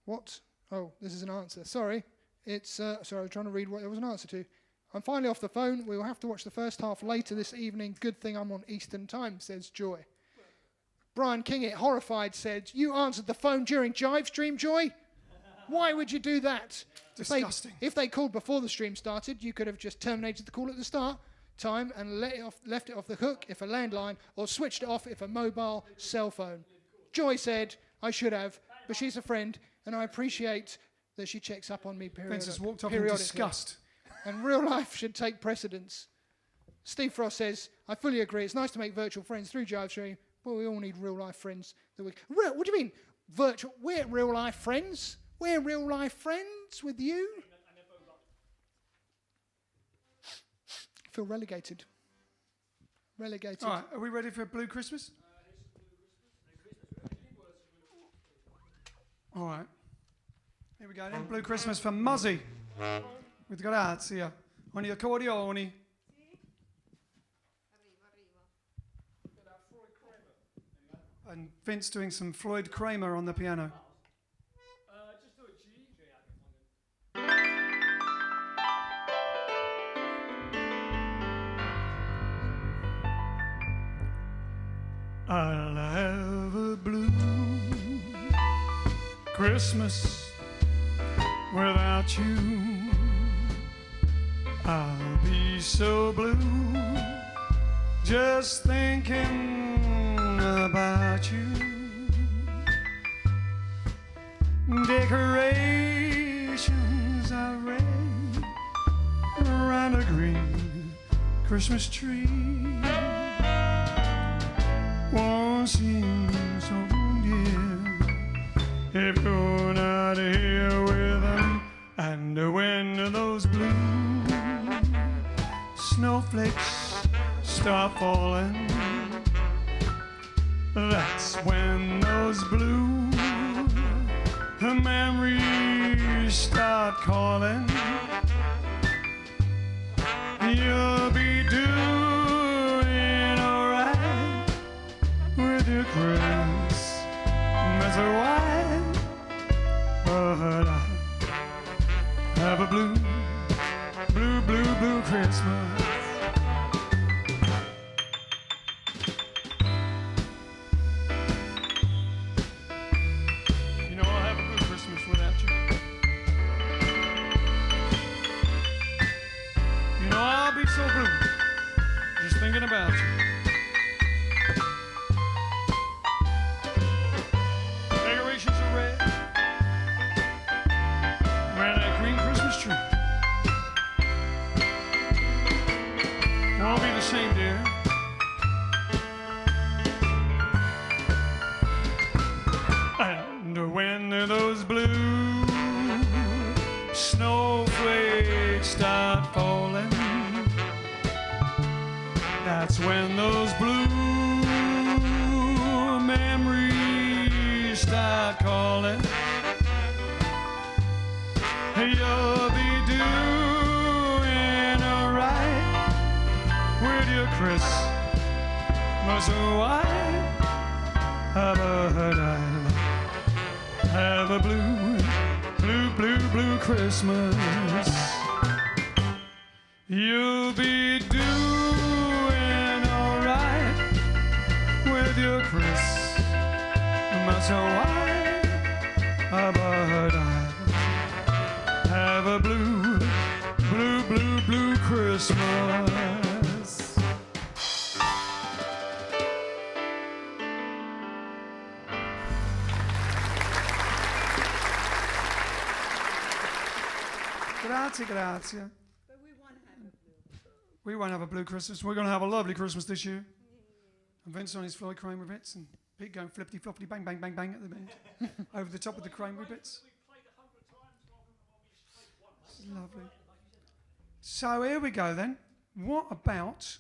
What? Oh, this is an answer. Sorry. It's sorry, I was trying to read what there was an answer to. "I'm finally off the phone. We will have to watch the first half later this evening. Good thing I'm on Eastern Time," says Joy. Brian Kingett, horrified, said, "You answered the phone during JiveStream, Joy? Why would you do that? Disgusting. If they called before the stream started, you could have just terminated the call at the start time and left it off the hook if a landline, or switched it off if a mobile cell phone." Joy said, "I should have, but she's a friend, and I appreciate that she checks up on me Vince has walked off in periodically. disgust. And real life should take precedence." Steve Frost says, "I fully agree. It's nice to make virtual friends through JiveStream, but we all need real life friends." What do you mean virtual? We're real life friends. We're real life friends with you. I feel relegated. Relegated. All right, are we ready for Blue Christmas? All right. Here we go then. Blue Christmas for Muzzy. With Grazia. On the accordione. And Vince doing some Floyd Kramer on the piano. Just do a G. G, I can find it. I'll have a blue Christmas without you. I'll be so blue just thinking about you. Decorations are red around a green Christmas tree. Won't seem so dear if you're not here with them. And when those blue snowflakes start falling, that's when those blue memories start calling. You'll be doing alright with your Christmas white, but I have a blue, blue, blue, blue Christmas. You know I'll have a blue Christmas without you. You know I'll be so blue just thinking about you. Decorations are red around that green Christmas tree. Won't be the same, dear. And when those blue snowflakes start falling, that's when those blue memories start calling. You'll be doing alright with your Christmas white, but I have a blue Christmas. You'll be doing alright with your Christmas white, but I have a blue, blue, blue, blue Christmas. Grazie, grazie. But we want to have a blue. We won't have a blue Christmas. We're going to have a lovely Christmas this year. And Vince on his Floyd Kramer bits and Pete going flippity floppity bang bang bang bang at the end over the top of the Kramer bits. Lovely. So here we go then. What about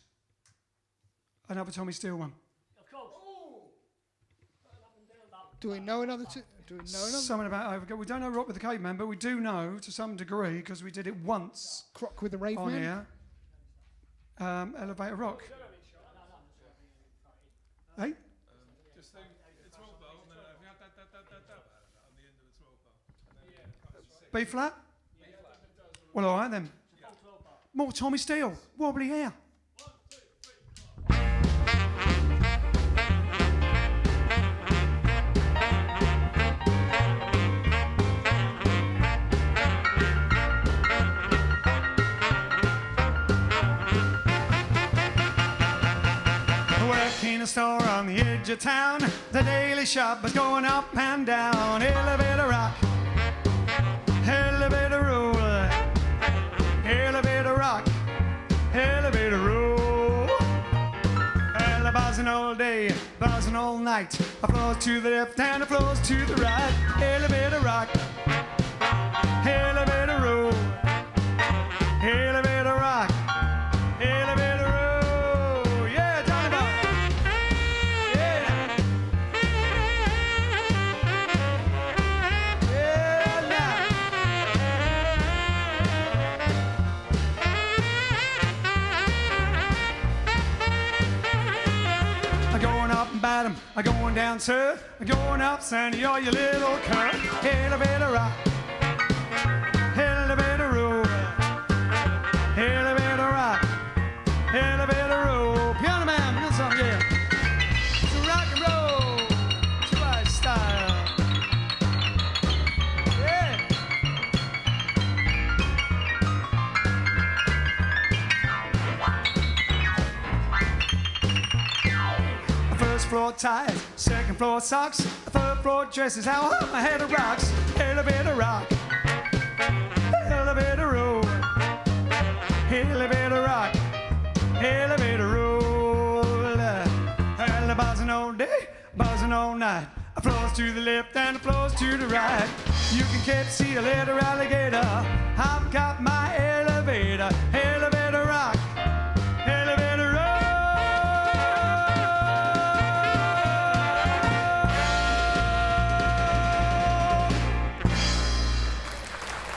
another Tommy Steele one? Of course. Do we know another two? Do we know another? Something about overgo. We don't know Rock with the Caveman, but we do know to some degree because we did it once Croc with the Rave on Man? here. Elevator Rock. Hey? Just the 12 bar, and then we had that on the end of the 12 bar. B flat? Well, all right then. More Tommy Steele. Wobbly hair. Working a store on the edge of town. The daily shop was going up and down. Elevator rock. Elevator roll. Elevator rock. Elevator roll. Well, buzzing all day, buzzing all night. Floors to the left and floors to the right. Elevator rock. Elevator roll. Elevator rock. Elevator roll. Yeah, Johnny Boy. Yeah. Yeah, now. I'm going up and bottom, I'm going down south, I'm going up Sandy, oh you little cunt. Elevator rock. Elevator roll. Elevator rock. Elevator roll. Piano man, we got something, yeah. It's rock and roll. Twice style. Yeah. First floor ties, second floor socks, third floor dresses, how high my head rocks. Elevator rock. Elevator roll. Elevator rock. Elevator roll. And buzzing all day, buzzing all night. Floors to the left and floors to the right. You can catch, see a little alligator. I've got my elevator. Elevator rock. Elevator roll.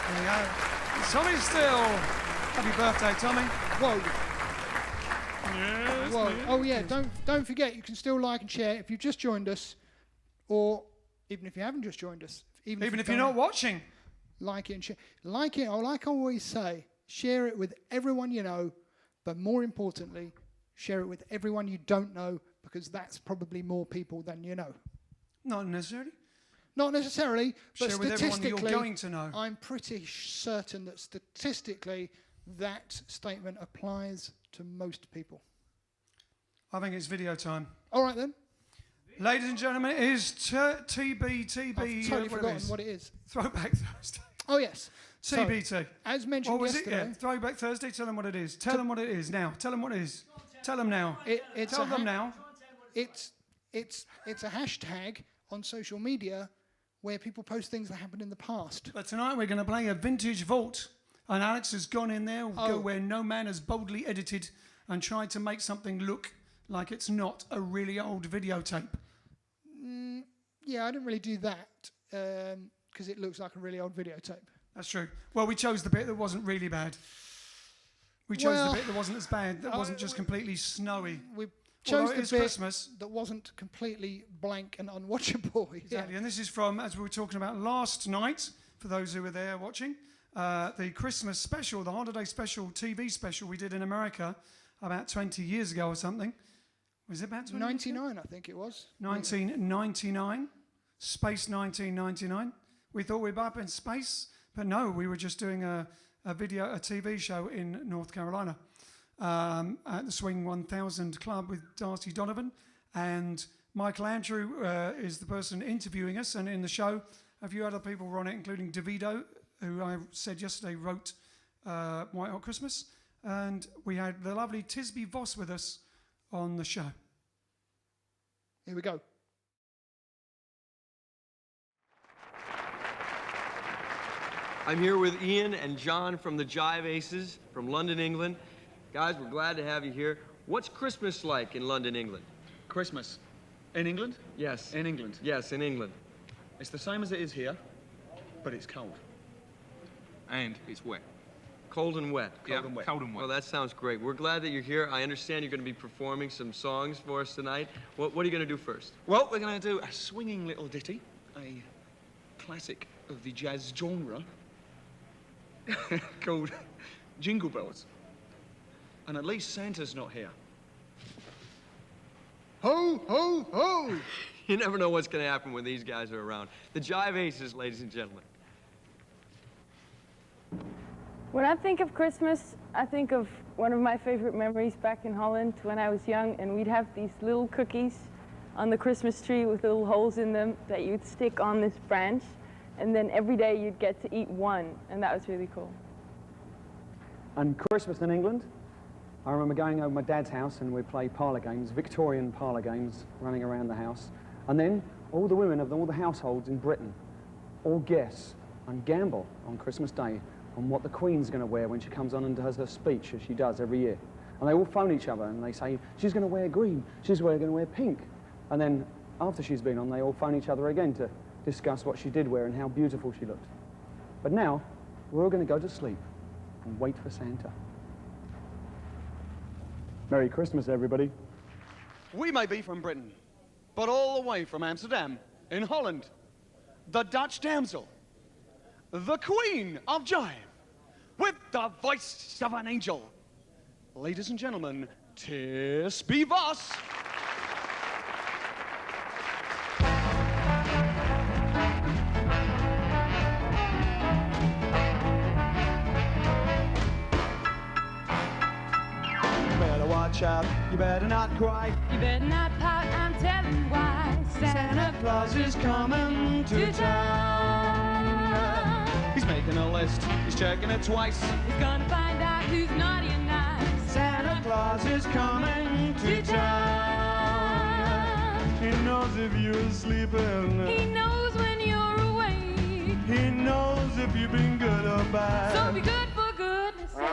There you go. Tommy Steele. Happy birthday, Tommy. Whoa. Yes, Whoa. Oh yeah, don't forget you can still like and share if you've just joined us, or even if you haven't just joined us. Even if you're don't not watching. like it and share. Like it, or like I always say, share it with everyone you know, but more importantly, share it with everyone you don't know, because that's probably more people than you know. Not necessarily. Not necessarily, but Share with everyone that statistically, you're going to know. I'm pretty certain that statistically that statement applies to most people. I think it's video time. All right then. Ladies and gentlemen, it is TBTB. I've totally forgotten what it is. Throwback Thursday. Oh yes. So, TBT. as mentioned What was it? yesterday, Yeah, Throwback Thursday. Tell them what it is. Tell them what it is now. Tell them what it is. Tell them now. it's Tell a them now. It's a hashtag on social media where people post things that happened in the past. But tonight we're going to play a vintage vault. And Alex has gone in there where no man has boldly edited and tried to make something look like it's not a really old videotape. Yeah, I didn't really do that because it looks like a really old videotape. That's true. Well, we chose the bit that wasn't really bad. We chose Well, the bit that wasn't as bad, that wasn't just completely snowy. We Although chose it the is bit Christmas. that wasn't completely blank and unwatchable. Exactly. And this is from, as we were talking about last night, for those who were there watching, the Christmas special, the holiday special, TV special we did in America about 20 years ago or something. Was it about 20 years ago? 99, I think it was. 1999, Space 1999. We thought we'd be up in space, but no, we were just doing a TV show in North Carolina at the Swing 1000 Club with Darcy Donovan, and Michael Andrew is the person interviewing us, and in the show a few other people were on it, including DeVito, who I said yesterday wrote White Hot Christmas, and we had the lovely Tisby Voss with us on the show. Here we go. I'm here with Ian and John from the Jive Aces from London, England. Guys, we're glad to have you here. What's Christmas like in London, England? Christmas. In England? Yes. In England. Yes, in England. It's the same as it is here, but it's cold. And it's wet. Cold and wet. Cold and wet. Cold and wet. Well, that sounds great. We're glad that you're here. I understand you're going to be performing some songs for us tonight. What are you going to do first? Well, we're going to do a swinging little ditty, a classic of the jazz genre, called Jingle Bells. And at least Santa's not here. Ho, ho, ho! You never know what's going to happen when these guys are around. The Jive Aces, ladies and gentlemen. When I think of Christmas, I think of one of my favorite memories back in Holland when I was young, and we'd have these little cookies on the Christmas tree with little holes in them that you'd stick on this branch, and then every day you'd get to eat one, and that was really cool. And Christmas in England, I remember going over my dad's house and we'd play parlour games, Victorian parlour games, running around the house. And then all the women of all the households in Britain all guess and gamble on Christmas Day on what the Queen's going to wear when she comes on and does her speech, as she does every year. And they all phone each other and they say, she's going to wear green, she's going to wear pink. And then after she's been on, they all phone each other again to discuss what she did wear and how beautiful she looked. But now, we're all going to go to sleep and wait for Santa. Merry Christmas, everybody. We may be from Britain, but all the way from Amsterdam, in Holland, the Dutch damsel, the Queen of Jive, with the voice of an angel. Ladies and gentlemen, Tisby Voss. Watch out, you better not cry. You better not pout, I'm telling you why. Santa Claus is coming to town. He's making a list, he's checking it twice. He's gonna find out who's naughty and nice. Santa Claus is coming to town. He knows if you're sleeping. He knows when you're awake. He knows if you've been good or bad. So be good for goodness sake.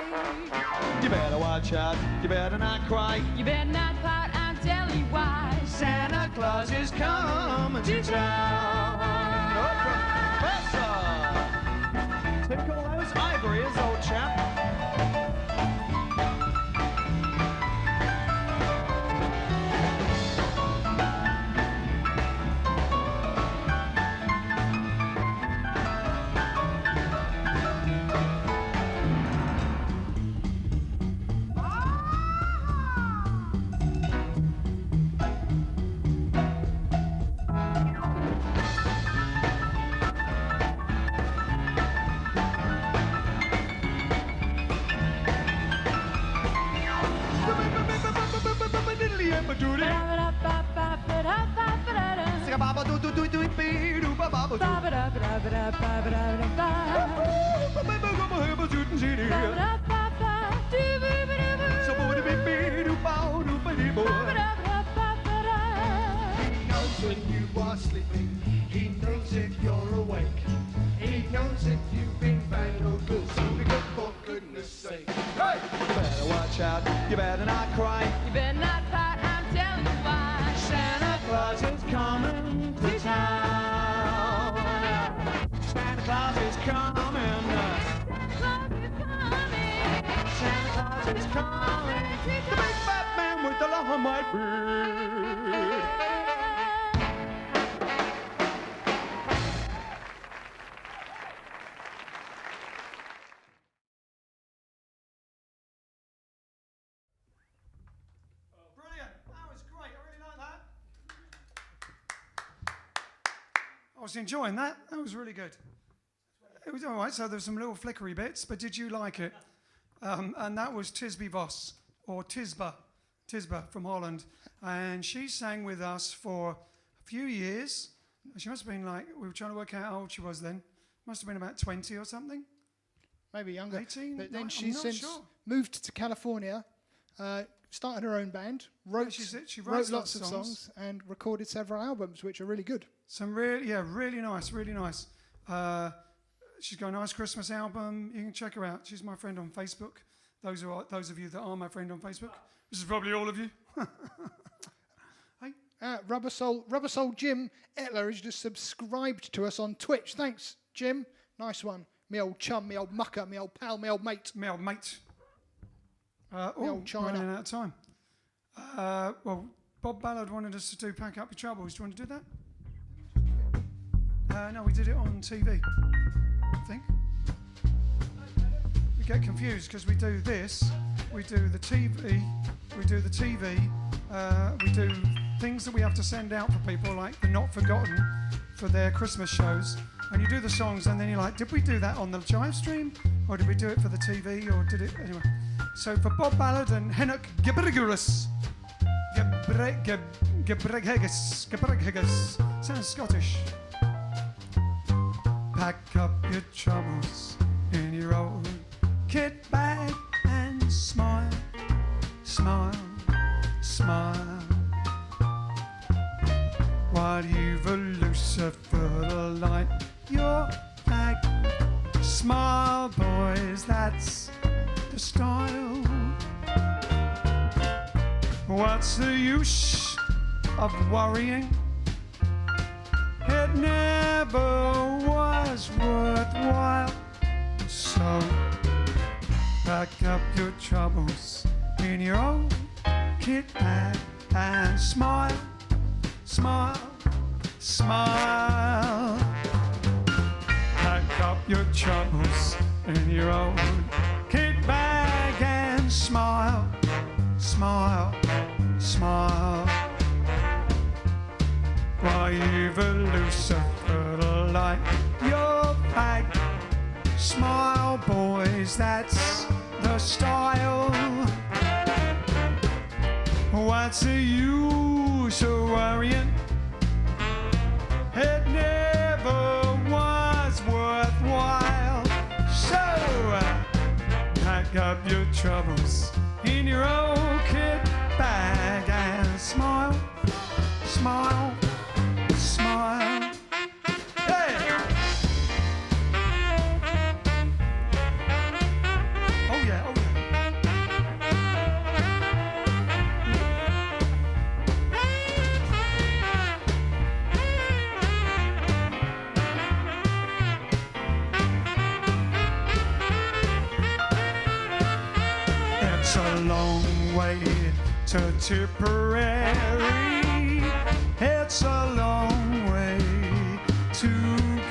You better watch out, you better not cry. You better not pout, I'm telling you why. Santa Claus is coming to town. Oh, Professor! Tickle those ivories, old chap. You better not cry. You better not pout, I'm telling you why. Santa Claus is coming to town. Santa Claus is coming. Santa Claus is coming. Santa Claus is coming. The big fat man with the long white beard. I was enjoying that. That was really good. It was all right. So there's some little flickery bits, but did you like it? And that was Tisby Vos, or Tisba from Holland. And she sang with us for a few years. She must have been like, we were trying to work out how old she was then. Must have been about 20 or something. Maybe younger. 18? But then I'm she's not since sure. moved to California, started her own band, wrote She wrote writes lots of songs, and recorded several albums, which are really good. Some really nice. She's got a nice Christmas album. You can check her out. She's my friend on Facebook. Those of you that are my friend on Facebook. This is probably all of you. Hey. Rubber Soul Jim Etler has just subscribed to us on Twitch. Thanks, Jim. Nice one. Me old chum, me old mucker, me old pal, me old mate. Old China. running out of time. Well, Bob Ballard wanted us to do Pack Up Your Troubles. Do you want to do that? No, we did it on TV, I think. We get confused because we do this, we do the TV, we do things that we have to send out for people, like the Not Forgotten for their Christmas shows. And you do the songs, and then you're like, did we do that on the JiveStream? Or did we do it for the TV? Or did it... Anyway. So for Bob Ballard and Henok Gebrigurus. Gebrighegus. Sounds Scottish. Pack up your troubles in your old kit bag and smile, smile, smile. While you've a Lucifer light your flag. Smile, boys, that's the style. What's the use of worrying? It never was worthwhile. So pack up your troubles in your old kit bag and smile, smile, smile. Pack up your troubles in your old kit bag and smile, smile, smile. While you've a Lucifer to light your bag. Smile, boys, that's the style. What's the use of worrying? It never was worthwhile. So pack up your troubles in your old kit bag and smile, smile, smile. Hey! Oh yeah, oh yeah. It's a long way to Tipperary. It's a long way to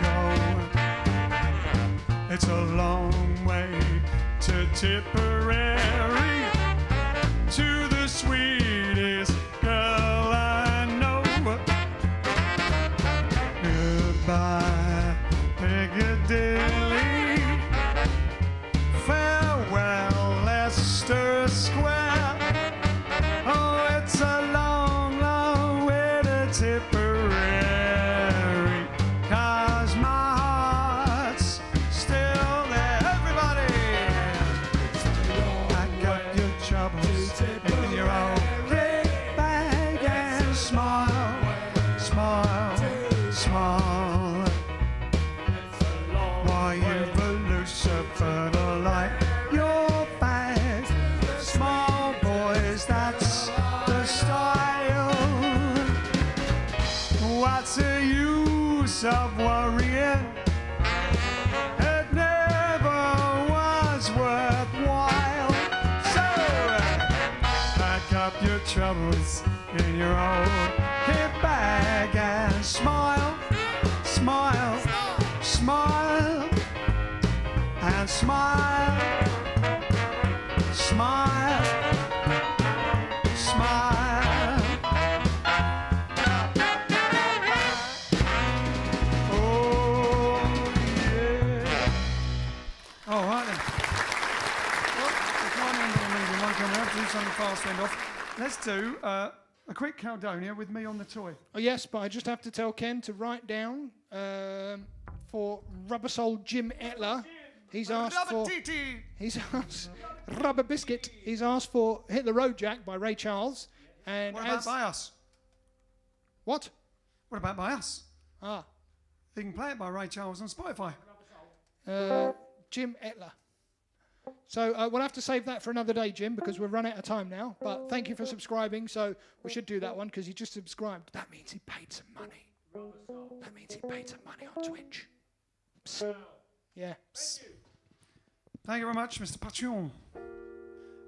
go. It's a long way to Tipperary, to the sweetest girl I know. Goodbye, Piccadilly. Farewell, Leicester Square. Oh, it's a long, long way to Tipperary, 'cause my heart's still there. Everybody, pack up your troubles in your own kit bag and smile, smile, smile. While you've a Lucifer to light your bag. Small boys, that's the style. What's the use of worrying? It never was worthwhile. So pack up your troubles in your old kit bag and smile, smile, smile, and smile, smile, smile. let's do a quick Caledonia with me on the toy. Oh, yes, but I just have to tell Ken to write down for Rubber Soul Jim Etler. He's asked for. He's asked Rubber Biscuit. He's asked for "Hit the Road Jack" by Ray Charles. And What about by us? What? What about by us? Ah, You can play it by Ray Charles on Spotify. Jim Etler. So we'll have to save that for another day, Jim, because we've run out of time now. But thank you for subscribing. So we should do that one because he just subscribed. That means he paid some money. That means he paid some money on Twitch. Psst. Yeah. Psst. Thank you very much, Mr. Patron.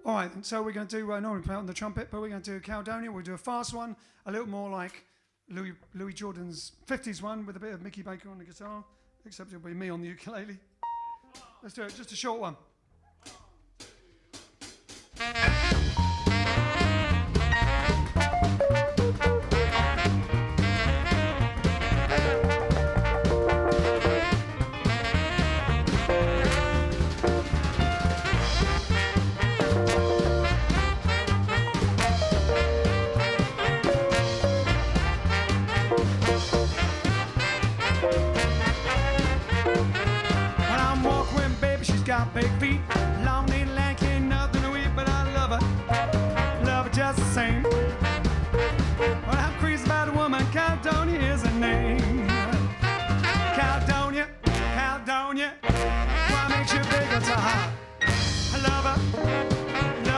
All right, and so we're going to do, normally play on the trumpet, but we're going to do Caledonia. We'll do a fast one, a little more like Louis Jordan's 50s one with a bit of Mickey Baker on the guitar, except it'll be me on the ukulele. Let's do it, just a short one. Got big feet, long and lanky, ain't nothing to eat, but I love her just the same. Well, I'm crazy about a woman, Caledonia is her name. Caledonia, Caledonia, what makes you bigger to her? I love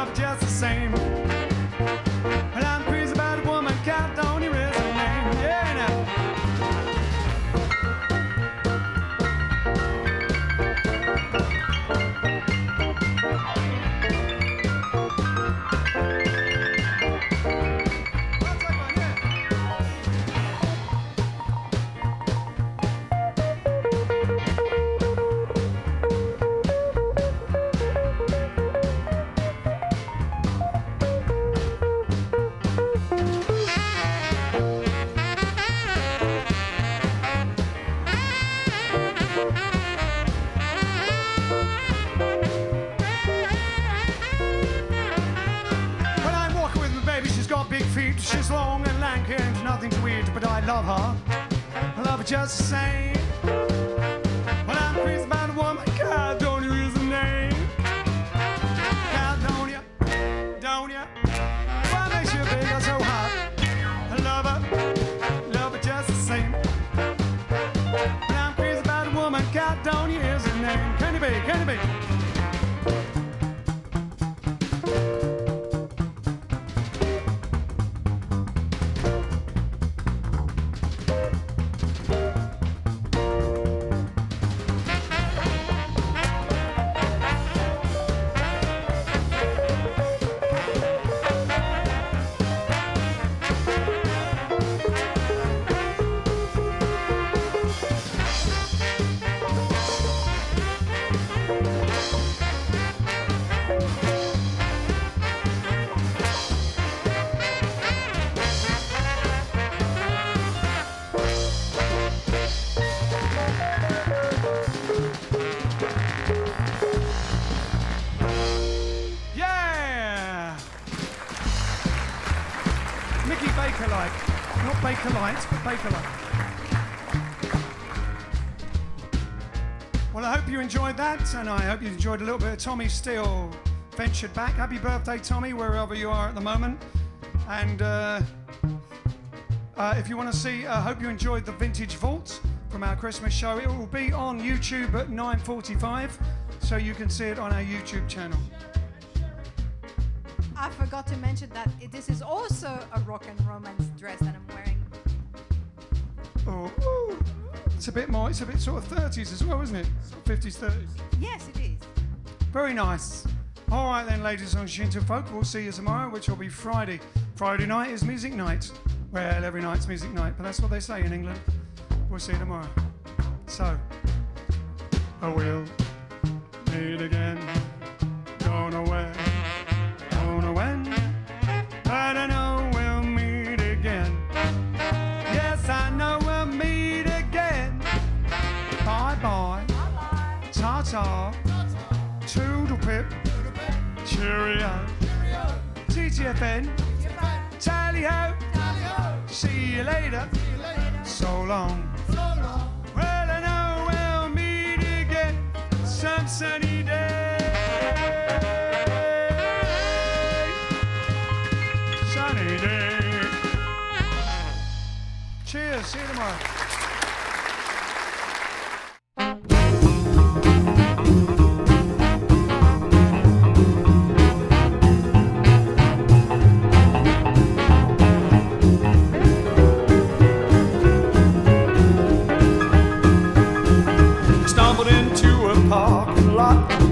her just the same. Well, I'm crazy about a woman, Caledonia is her name. Yeah, now. She's long and lanky, ain't nothing to eat, but I love her just the same. Well, I'm crazy about a woman, Caledonia is the name. Caledonia, Caledonia, what makes you bigger so hot? I love her just the same. Well, I'm crazy about a woman, Caledonia is the name. Can it be, can it be? Well, I hope you enjoyed that, and I hope you enjoyed a little bit of Tommy Steele ventured back. Happy birthday, Tommy, wherever you are at the moment. And if you want to see, I hope you enjoyed the Vintage Vault from our Christmas show. It will be on YouTube at 9:45, so you can see it on our YouTube channel. I forgot to mention that this is also a rock and romance dress that I'm wearing. Oh, it's a bit more, it's a bit sort of 30s as well, isn't it? Sort of 50s, 30s. Yes, it is. Very nice. All right then, ladies and gentlefolk, we'll see you tomorrow, which will be Friday. Friday night is music night. Well, every night's music night, but that's what they say in England. We'll see you tomorrow. So, I will meet again. Don't know where, don't know when, but I know we'll meet again. Yes, I know we'll meet again. Bye-bye. Ta-ta. Toodle-pip. Cheerio. TTFN. Tally-ho, see you later. So long. Well, I know we'll meet again some sunny day. Sunny day. Cheers. See you tomorrow.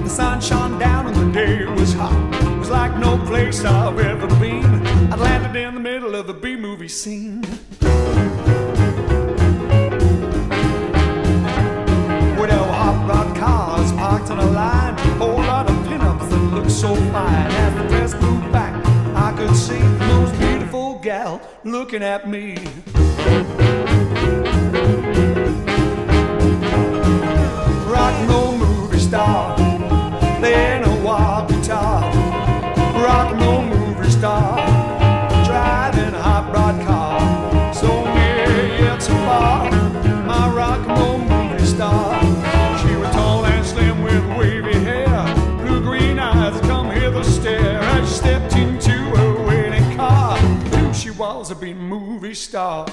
The sun shone down and the day was hot. It was like no place I've ever been. I landed in the middle of the B-movie scene. With our hot rod cars parked on a line, a whole lot of pinups that looked so fine. As the dress moved back, I could see the most beautiful gal looking at me. Rock and roll movie star, playing a wah guitar. Rock and roll movie star, driving a hot rod car. So near yet so far, my rock and roll movie star. She was tall and slim with wavy hair, blue-green eyes come hither stare. As she stepped into a waiting car, knew she was a B-movie star.